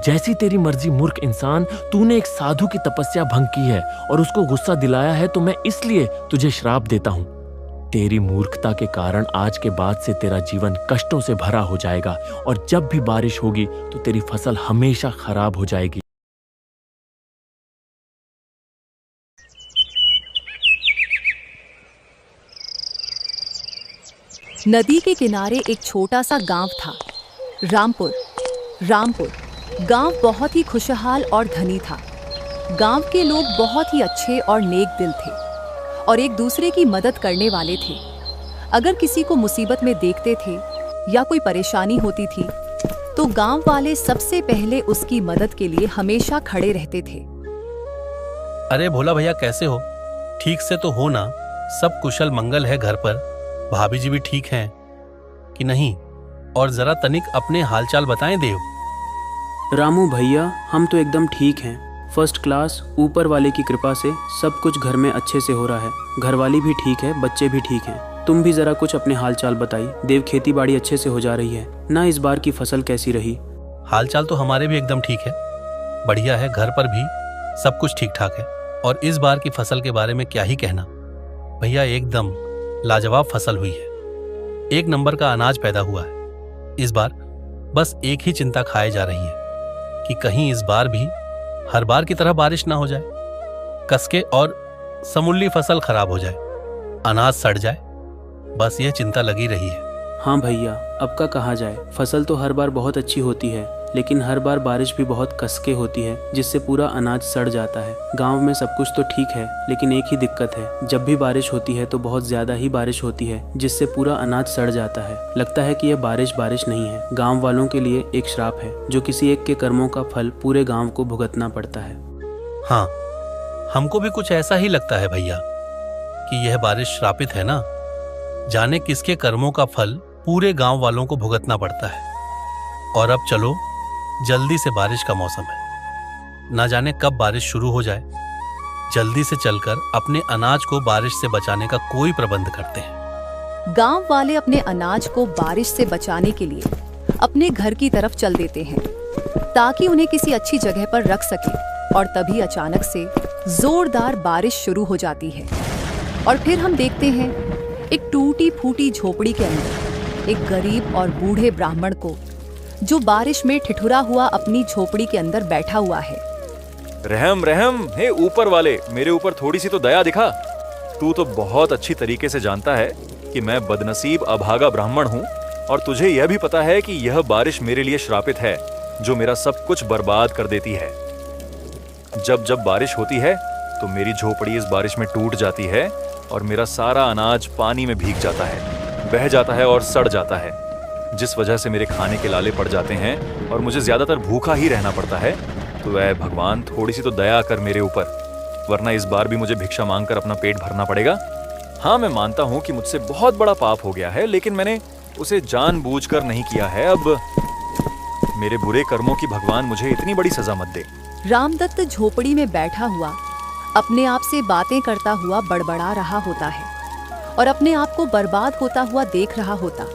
जैसी तेरी मर्जी मूर्ख इंसान, तूने एक साधु की तपस्या भंग की है और उसको गुस्सा दिलाया है, तो मैं इसलिए तुझे श्राप देता हूं। तेरी मूर्खता के कारण आज के बाद से तेरा जीवन कष्टों से भरा हो जाएगा और जब भी बारिश होगी तो तेरी फसल हमेशा खराब हो जाएगी। नदी के किनारे एक छोटा सा गांव था, रामपुर। गांव बहुत ही खुशहाल और धनी था। गांव के लोग बहुत ही अच्छे और नेक दिल थे और एक दूसरे की मदद करने वाले थे। अगर किसी को मुसीबत में देखते थे या कोई परेशानी होती थी तो गांव वाले सबसे पहले उसकी मदद के लिए हमेशा खड़े रहते थे। अरे भोला भैया, कैसे हो? ठीक से तो हो ना? सब कुशल मंगल है घर पर? भाभी जी भी ठीक हैं कि नहीं? और जरा तनिक अपने हालचाल बताएं देव। रामू भैया, हम तो एकदम ठीक हैं, फर्स्ट क्लास। ऊपर वाले की कृपा से सब कुछ घर में अच्छे से हो रहा है। घरवाली भी ठीक है, बच्चे भी ठीक हैं। तुम भी जरा कुछ अपने हालचाल बताइए। देव, खेती बाड़ी अच्छे से हो जा रही है ना? इस बार की फसल कैसी रही? हालचाल तो हमारे भी एकदम ठीक है, बढ़िया है। घर पर भी सब कुछ ठीक ठाक है। और इस बार की फसल के बारे में क्या ही कहना भैया, एकदम लाजवाब फसल हुई है। एक नंबर का अनाज पैदा हुआ है इस बार। बस एक ही चिंता खाए जा रही है कि कहीं इस बार भी हर बार की तरह बारिश ना हो जाए, कसके और समूली फसल खराब हो जाए, अनाज सड़ जाए। बस यह चिंता लगी रही है। हाँ भैया, अब का कहा जाए, फसल तो हर बार बहुत अच्छी होती है, लेकिन हर बार बारिश भी बहुत कसके होती है, जिससे पूरा अनाज सड़ जाता है। गांव में सब कुछ तो ठीक है, लेकिन एक ही दिक्कत है, जब भी बारिश होती है तो बहुत ज्यादा ही बारिश होती है, जिससे पूरा अनाज सड़ जाता है। लगता है कि यह बारिश नहीं है, गाँव वालों के लिए एक श्राप है, जो किसी एक के कर्मों का फल पूरे गाँव को भुगतना पड़ता है। हाँ, हमको भी कुछ ऐसा ही लगता है भैया कि यह बारिश श्रापित है ना। जाने किसके कर्मों का फल पूरे गांव वालों को भुगतना पड़ता है। और अब चलो, जल्दी से बारिश का मौसम है, ना जाने कब बारिश शुरू हो जाए। जल्दी से चलकर अपने अनाज को बारिश से बचाने का कोई प्रबंध करते हैं। गांव वाले अपने अनाज को बारिश से बचाने के लिए अपने घर की तरफ चल देते हैं ताकि उन्हें किसी अच्छी जगह पर रख सके। और तभी अचानक से जोरदार बारिश शुरू हो जाती है और फिर हम देखते हैं एक टूटी फूटी झोपड़ी के अंदर एक गरीब और बूढ़े ब्राह्मण को, जो बारिश में ठिठुरा हुआ अपनी झोपड़ी के अंदर बैठा हुआ है। रहम रहम, हे ऊपर वाले, मेरे ऊपर थोड़ी सी तो दया दिखा। तू तो बहुत अच्छी तरीके से जानता है कि मैं बदनसीब अभागा ब्राह्मण हूँ, और तुझे यह भी पता है कि यह बारिश मेरे लिए श्रापित है, जो मेरा सब कुछ बर्बाद कर देती है। जब जब बारिश होती है तो मेरी झोपड़ी इस बारिश में टूट जाती है और मेरा सारा अनाज पानी में भीग जाता है, बह जाता है और सड़ जाता है, जिस वजह से मेरे खाने के लाले पड़ जाते हैं और मुझे ज्यादातर भूखा ही रहना पड़ता है। तो ऐ भगवान, थोड़ी सी तो दया कर मेरे ऊपर, वरना इस बार भी मुझे भिक्षा मांगकर अपना पेट भरना पड़ेगा। हाँ, मैं मानता हूँ कि मुझसे बहुत बड़ा पाप हो गया है, लेकिन मैंने उसे जानबूझकर नहीं किया है। अब मेरे बुरे कर्मों की भगवान मुझे इतनी बड़ी सजा मत दे। रामदत्त झोपड़ी में बैठा हुआ अपने आप से बातें करता हुआ बड़बड़ा रहा होता है और अपने आप को बर्बाद होता हुआ देख रहा होता।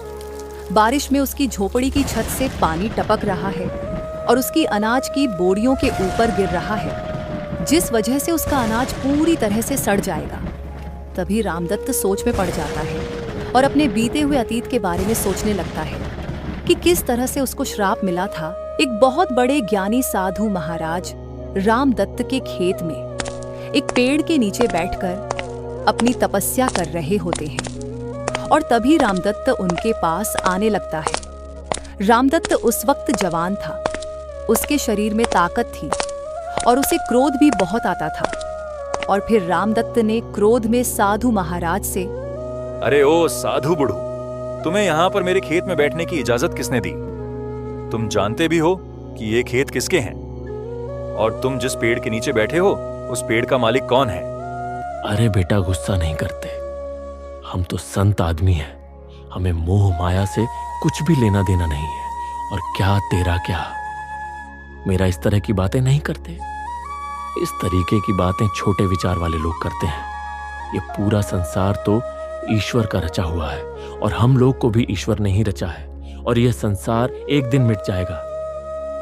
बारिश में उसकी झोपड़ी की छत से पानी टपक रहा है और उसकी अनाज की बोरियों के ऊपर गिर रहा है, जिस वजह से उसका अनाज पूरी तरह से सड़ जाएगा। तभी रामदत्त सोच में पड़ जाता है और अपने बीते हुए अतीत के बारे में सोचने लगता है कि किस तरह से उसको श्राप मिला था। एक बहुत बड़े ज्ञानी साधु महाराज रामदत्त के खेत में एक पेड़ के नीचे बैठकर अपनी तपस्या कर रहे होते हैं और तभी रामदत्त उनके पास आने लगता है। रामदत्त उस वक्त जवान था, उसके शरीर में ताकत थी और उसे क्रोध भी बहुत आता था। और फिर रामदत्त ने क्रोध में साधु महाराज से, अरे ओ साधु बुढ़ू, तुम्हें यहाँ पर मेरे खेत में बैठने की इजाजत किसने दी? तुम जानते भी हो कि ये खेत किसके हैं, और तुम जिस पेड़ के नीचे बैठे हो उस पेड़ का मालिक कौन है? अरे बेटा, गुस्सा नहीं करते, हम तो संत आदमी हैं, हमें मोह माया से कुछ भी लेना देना नहीं है। और क्या तेरा क्या, मेरा इस तरह की बातें नहीं करते। इस तरीके की बातें छोटे विचार वाले लोग करते हैं। ये पूरा संसार तो ईश्वर का रचा हुआ है और हम लोग को भी ईश्वर ने ही रचा है, और यह संसार एक दिन मिट जाएगा,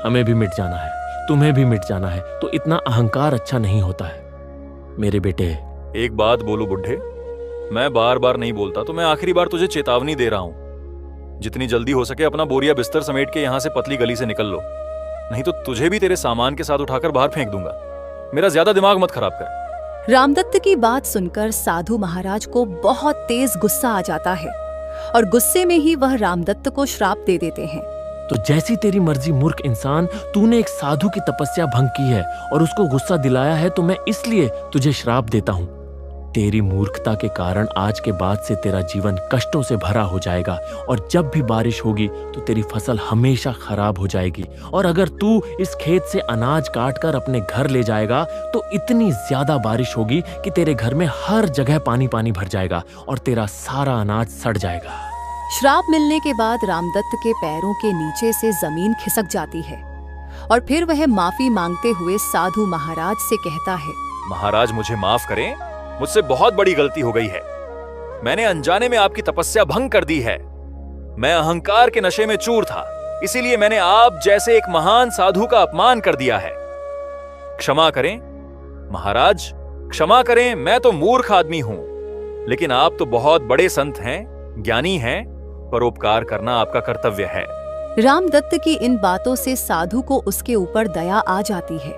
हमें भी मिट जाना है। तुम्हें भी मिट जाना है, तो इतना अहंकार अच्छा नहीं होता है मेरे बेटे। एक बात बोलूं बुढ़े, मैं बार बार नहीं बोलता तो मैं आखिरी बार तुझे चेतावनी दे रहा हूं। जितनी जल्दी हो सके अपना बोरिया बिस्तर समेट के यहां से पतली गली से निकल लो, नहीं तो तुझे भी तेरे सामान के साथ उठाकर बाहर फेंक दूंगा। मेरा ज्यादा दिमाग मत खराब कर। रामदत्त की बात सुनकर साधु महाराज को बहुत तेज गुस्सा आ जाता है और गुस्से में ही वह रामदत्त को श्राप दे देते हैं। तो जैसी तेरी मर्जी मूर्ख इंसान, तूने एक साधु की तपस्या भंग की है और उसको गुस्सा दिलाया है, तो मैं इसलिए तुझे श्राप देता हूं। तेरी मूर्खता के कारण आज के बाद से तेरा जीवन कष्टों से भरा हो जाएगा और जब भी बारिश होगी तो तेरी फसल हमेशा खराब हो जाएगी। और अगर तू इस खेत से अनाज काट कर अपने घर ले जाएगा तो इतनी ज्यादा बारिश होगी कि तेरे घर में हर जगह पानी पानी भर जाएगा और तेरा सारा अनाज सड़ जाएगा। श्राप मिलने के बाद रामदत्त के पैरों के नीचे से जमीन खिसक जाती है और फिर वह माफी मांगते हुए साधु महाराज से कहता है, महाराज मुझे माफ करें, मुझसे बहुत बड़ी गलती हो गई है। मैंने अनजाने में आपकी तपस्या भंग कर दी है। मैं अहंकार के नशे में चूर था, इसीलिए मैंने आप जैसे एक महान साधु का अपमान कर दिया है। क्षमा करें महाराज, क्षमा करें। मैं तो मूर्ख आदमी हूं, लेकिन आप तो बहुत बड़े संत हैं, ज्ञानी हैं, परोपकार करना आपका कर्तव्य है। रामदत्त की इन बातों से साधु को उसके ऊपर दया आ जाती है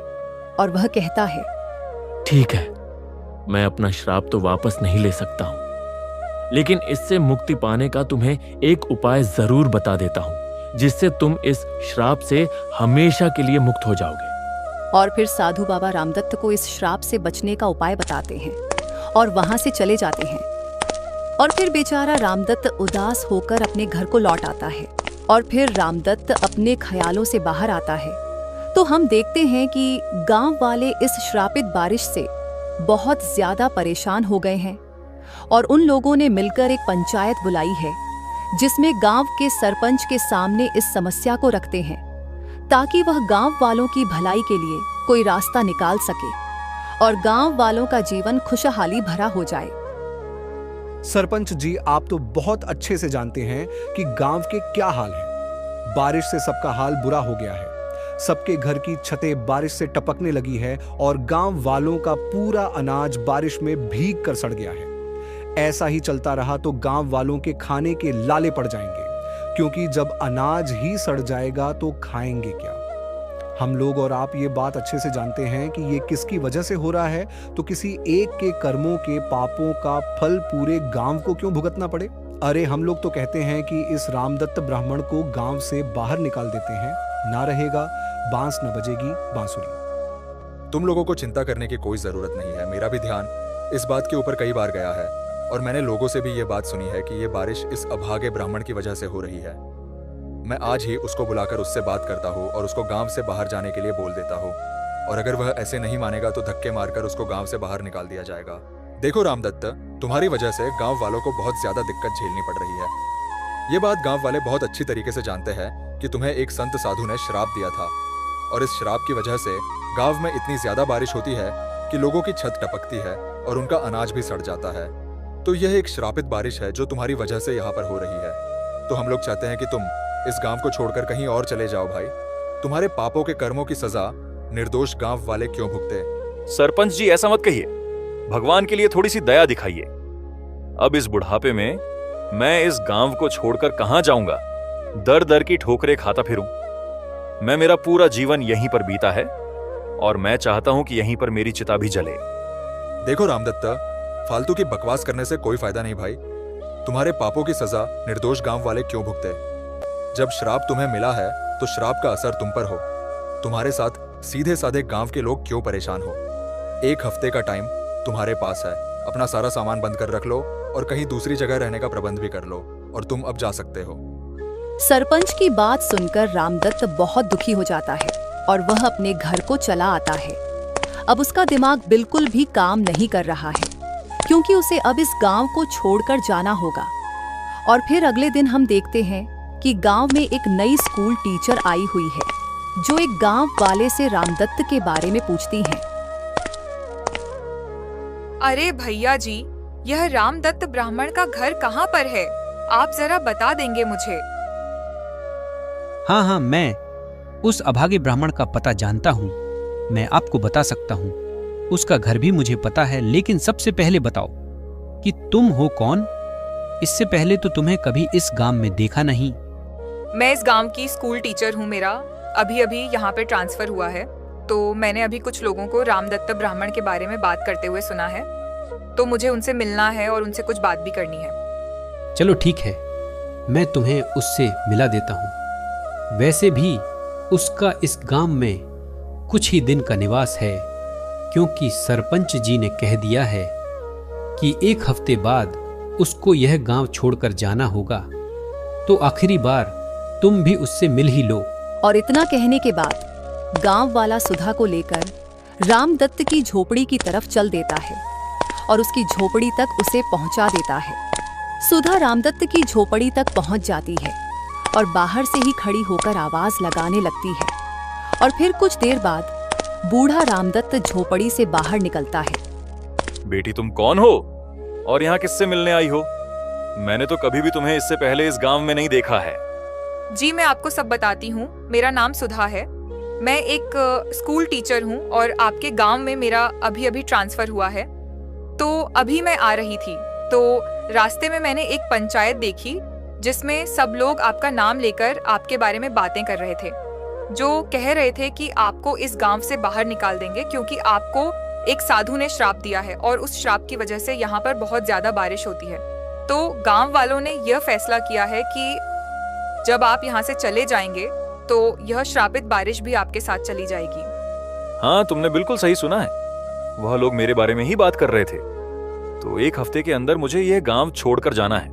और वह कहता है, ठीक है, मैं अपना श्राप तो वापस नहीं ले सकता हूं, लेकिन इससे मुक्ति पाने का तुम्हें एक उपाय जरूर बता देता हूं, जिससे तुम इस श्राप से हमेशा के लिए मुक्त हो जाओगे। और फिर साधु बाबा रामदत्त को इस श्राप से बचने का उपाय बताते हैं और वहां से चले जाते हैं। और फिर बेचारा रामदत्त उदास होकर अपने घर को लौट आता है। और फिर रामदत्त अपने ख्यालों से बाहर आता है तो हम देखते हैं कि गांव वाले इस श्रापित बारिश से बहुत ज्यादा परेशान हो गए हैं और उन लोगों ने मिलकर एक पंचायत बुलाई है, जिसमें गांव के सरपंच के सामने इस समस्या को रखते हैं ताकि वह गांव वालों की भलाई के लिए कोई रास्ता निकाल सके और गांव वालों का जीवन खुशहाली भरा हो जाए। सरपंच जी, आप तो बहुत अच्छे से जानते हैं कि गांव के क्या हाल है। बारिश से सबका हाल बुरा हो गया है। सबके घर की छतें बारिश से टपकने लगी है और गांव वालों का पूरा अनाज बारिश में भीग कर सड़ गया है। ऐसा ही चलता रहा तो गांव वालों के खाने के लाले पड़ जाएंगे, क्योंकि जब अनाज ही सड़ जाएगा तो खाएंगे क्या। हम लोग और आप ये बात अच्छे से जानते हैं कि ये किसकी वजह से हो रहा है, तो किसी एक के कर्मों के पापों का फल पूरे गांव को क्यों भुगतना पड़े। अरे हम लोग तो कहते हैं कि इस रामदत्त ब्राह्मण को गांव से बाहर निकाल देते हैं, ना रहेगा बांस न बजेगी बांसुरी। तुम लोगों को चिंता करने की कोई जरूरत नहीं है। मेरा भी ध्यान इस बात के ऊपर कई बार गया है और मैंने लोगों से भी ये बात सुनी है कि ये बारिश इस अभागे ब्राह्मण की वजह से हो रही है। मैं आज ही उसको बुलाकर उससे बात करता हूँ और उसको गांव से बाहर जाने के लिए बोल देता हूँ, और अगर वह ऐसे नहीं मानेगा तो धक्के मारकर उसको गांव से बाहर निकाल दिया जाएगा। देखो रामदत्त, तुम्हारी वजह से गांव वालों को बहुत ज्यादा दिक्कत झेलनी पड़ रही है। ये बात गांव वाले बहुत अच्छी तरीके से जानते हैं कि तुम्हें एक संत साधु ने श्राप दिया था, और इस श्राप की वजह से गांव में इतनी ज्यादा बारिश होती है कि लोगों की छत टपकती है और उनका अनाज भी सड़ जाता है। तो यह एक श्रापित बारिश है जो तुम्हारी वजह से यहाँ पर हो रही है। तो हम लोग चाहते हैं कि तुम इस गांव को छोड़कर कहीं और चले जाओ भाई। तुम्हारे पापों के कर्मों की सजा निर्दोष गांव वाले क्यों भुगते। सरपंच जी ऐसा मत कहिए, भगवान के लिए थोड़ी सी दया दिखाइए। अब इस बुढ़ापे में मैं इस गांव को छोड़कर कहां जाऊंगा, दर दर की ठोकरें खाता फिरूं। मैं मेरा पूरा जीवन यहीं पर बीता है और मैं चाहता हूं कि यहीं पर मेरी चिता भी जले। देखो रामदत्ता, फालतू की बकवास करने से कोई फायदा नहीं भाई। तुम्हारे पापों की सजा निर्दोष गांव वाले क्यों भुगते। जब श्राप तुम्हें मिला है तो श्राप का असर तुम पर हो। तुम्हारे साथ सीधे साधे गांव के लोग क्यों परेशान हो। 1 हफ्ते का टाइम तुम्हारे पास है, अपना सारा सामान बंद कर रख लो और कहीं दूसरी जगह रहने का प्रबंध भी कर लो और तुम अब जा सकते हो। सरपंच की बात सुनकर रामदत्त बहुत दुखी हो जाता है और वह अपने घर को चला आता है। अब उसका दिमाग बिल्कुल भी काम नहीं कर रहा है, क्योंकि उसे अब इस गांव को छोड़कर जाना होगा। और फिर अगले दिन हम देखते हैं कि गांव में एक नई स्कूल टीचर आई हुई है, जो एक गांव वाले से रामदत्त के बारे में पूछती है। अरे भैया जी, यह रामदत्त ब्राह्मण का घर कहाँ पर है? आप जरा बता देंगे मुझे। हाँ, मैं उस अभागे ब्राह्मण का पता जानता हूँ। मैं आपको बता सकता हूँ। उसका घर भी मुझे पता है, लेकिन सबसे पहले बताओ कि तुम हो कौन? इससे पहले तो तुम्हें कभी इस गांव में देखा नहीं। मैं इस गांव की स्कूल टीचर हूँ। मेरा अभी अभी यहाँ पे ट्रांसफर हुआ है, तो मैंने अभी कुछ लोगों को रामदत्त ब्राह्मण के बारे में बात करते हुए सुना है, तो मुझे उनसे मिलना है और उनसे कुछ बात भी करनी है। चलो ठीक है, मैं तुम्हें उससे मिला देता हूँ। वैसे भी उसका इस गांव में कुछ ही दिन का निवास है, क्योंकि सरपंच जी ने कह दिया है कि 1 हफ्ते बाद उसको यह गांव छोड़कर जाना होगा। तो आखिरी बार तुम भी उससे मिल ही लो। और इतना कहने के बाद गांव वाला सुधा को लेकर रामदत्त की झोपड़ी की तरफ चल देता है और उसकी झोपड़ी तक उसे पहुंचा देता है। सुधा रामदत्त की झोपड़ी तक पहुंच जाती है और बाहर से ही खड़ी होकर आवाज लगाने लगती है। और फिर कुछ देर बाद बूढ़ा रामदत्त झोपड़ी से बाहर निकलता है। बेटी तुम कौन हो और यहाँ किससे मिलने आई हो? मैंने तो कभी भी तुम्हें इससे पहले इस गांव में नहीं देखा है। जी मैं आपको सब बताती हूँ। मेरा नाम सुधा है। मैं एक स्कूल टीचर हूँ और आपके गांव में मेरा अभी अभी ट्रांसफर हुआ है। तो अभी मैं आ रही थी, तो रास्ते में मैंने एक पंचायत देखी जिसमें सब लोग आपका नाम लेकर आपके बारे में बातें कर रहे थे, जो कह रहे थे कि आपको इस गांव से बाहर निकाल देंगे क्योंकि आपको एक साधु ने श्राप दिया है और उस श्राप की वजह से यहाँ पर बहुत ज्यादा बारिश होती है। तो गांव वालों ने यह फैसला किया है कि जब आप यहाँ से चले जाएंगे तो यह श्रापित बारिश भी आपके साथ चली जाएगी। हाँ तुमने बिल्कुल सही सुना है। वह लोग मेरे बारे में ही बात कर रहे थे। तो 1 हफ्ते के अंदर मुझे यह गांव छोड़कर जाना है,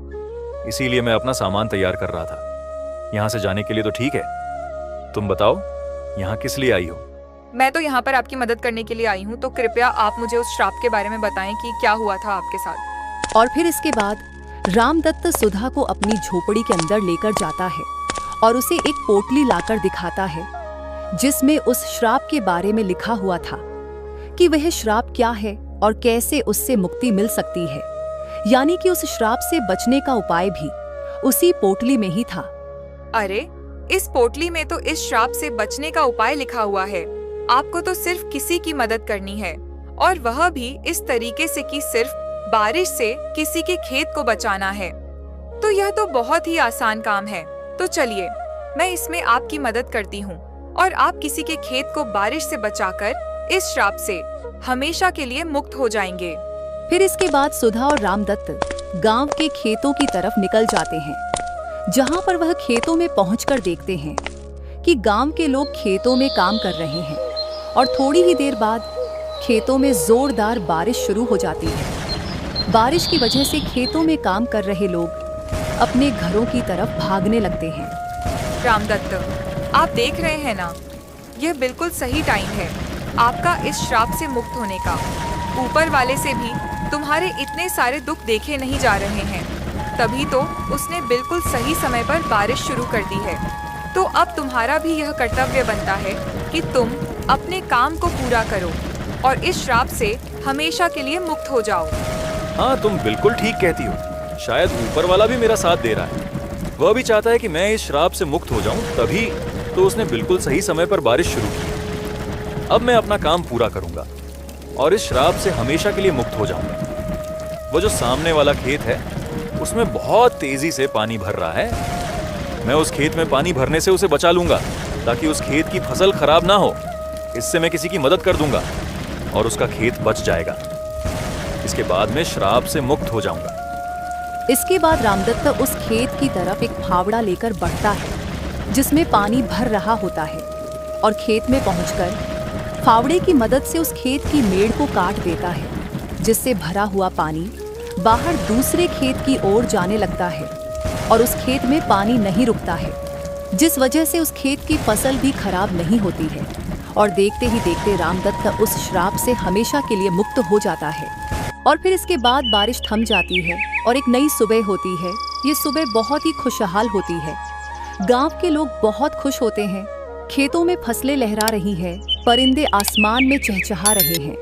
इसीलिए मैं अपना सामान तैयार कर रहा था। यहाँ से जाने के लिए तो ठीक है, तुम बताओ यहाँ किस लिए आई हो? मैं तो यहाँ पर आपकी मदद करने के लिए आई हूँ, तो कृपया आप मुझे उस श्राप के बारे में बताएं कि क्या हुआ था आपके साथ। और फिर इसके बाद रामदत्त सुधा को अपनी झोपड़ी के अंदर लेकर जाता है और उसे एक पोटली लाकर दिखाता है जिसमें उस श्राप के बारे में लिखा हुआ था कि वह श्राप क्या है और कैसे उससे मुक्ति मिल सकती है। यानी कि उस श्राप से बचने का उपाय भी उसी पोटली में ही था। अरे इस पोटली में तो इस श्राप से बचने का उपाय लिखा हुआ है। आपको तो सिर्फ किसी की मदद करनी है, और वह भी इस तरीके से कि सिर्फ बारिश से किसी के खेत को बचाना है। तो यह तो बहुत ही आसान काम है। तो चलिए मैं इसमें आपकी मदद करती हूँ और आप किसी के खेत को बारिश से बचाकर इस श्राप से हमेशा के लिए मुक्त हो जाएंगे। फिर इसके बाद सुधा और रामदत्त गांव के खेतों की तरफ निकल जाते हैं, जहां पर वह खेतों में पहुंचकर देखते हैं कि गांव के लोग खेतों में काम कर रहे हैं और थोड़ी ही देर बाद खेतों में जोरदार बारिश शुरू हो जाती है। बारिश की वजह से खेतों में काम कर रहे लोग अपने घरों की तरफ भागने लगते हैं। रामदत्त आप देख रहे हैं ना, यह बिल्कुल सही टाइम है आपका इस श्राप से मुक्त होने का। ऊपर वाले से भी तुम्हारे इतने सारे दुख देखे नहीं जा रहे हैं, तभी तो उसने बिल्कुल सही समय पर बारिश शुरू कर दी है। तो अब तुम्हारा भी यह कर्तव्य बनता है कि तुम अपने काम को पूरा करो और इस श्राप से हमेशा के लिए मुक्त हो जाओ। हाँ तुम बिल्कुल ठीक कहती हो। शायद ऊपर वाला भी मेरा साथ दे रहा है। वह भी चाहता है कि मैं इस श्राप से मुक्त हो जाऊं, तभी तो उसने बिल्कुल सही समय पर बारिश शुरू की। अब मैं अपना काम पूरा करूंगा और इस श्राप से हमेशा के लिए मुक्त हो जाऊंगा। वो जो सामने वाला खेत है उसमें बहुत तेजी से पानी भर रहा है। मैं उस खेत में पानी भरने से उसे बचा लूंगा ताकि उस खेत की फसल खराब ना हो। इससे मैं किसी की मदद कर दूंगा और उसका खेत बच जाएगा। इसके बाद मैं श्राप से मुक्त हो जाऊंगा। इसके बाद रामदत्त उस खेत की तरफ एक फावड़ा लेकर बढ़ता है जिसमें पानी भर रहा होता है और खेत में पहुंचकर फावड़े की मदद से उस खेत की मेड़ को काट देता है, जिससे भरा हुआ पानी बाहर दूसरे खेत की ओर जाने लगता है और उस खेत में पानी नहीं रुकता है, जिस वजह से उस खेत की फसल भी खराब नहीं होती है। और देखते ही देखते रामदत्त उस श्राप से हमेशा के लिए मुक्त हो जाता है। और फिर इसके बाद बारिश थम जाती है और एक नई सुबह होती है। ये सुबह बहुत ही खुशहाल होती है। गांव के लोग बहुत खुश होते हैं। खेतों में फसलें लहरा रही हैं, परिंदे आसमान में चहचहा रहे हैं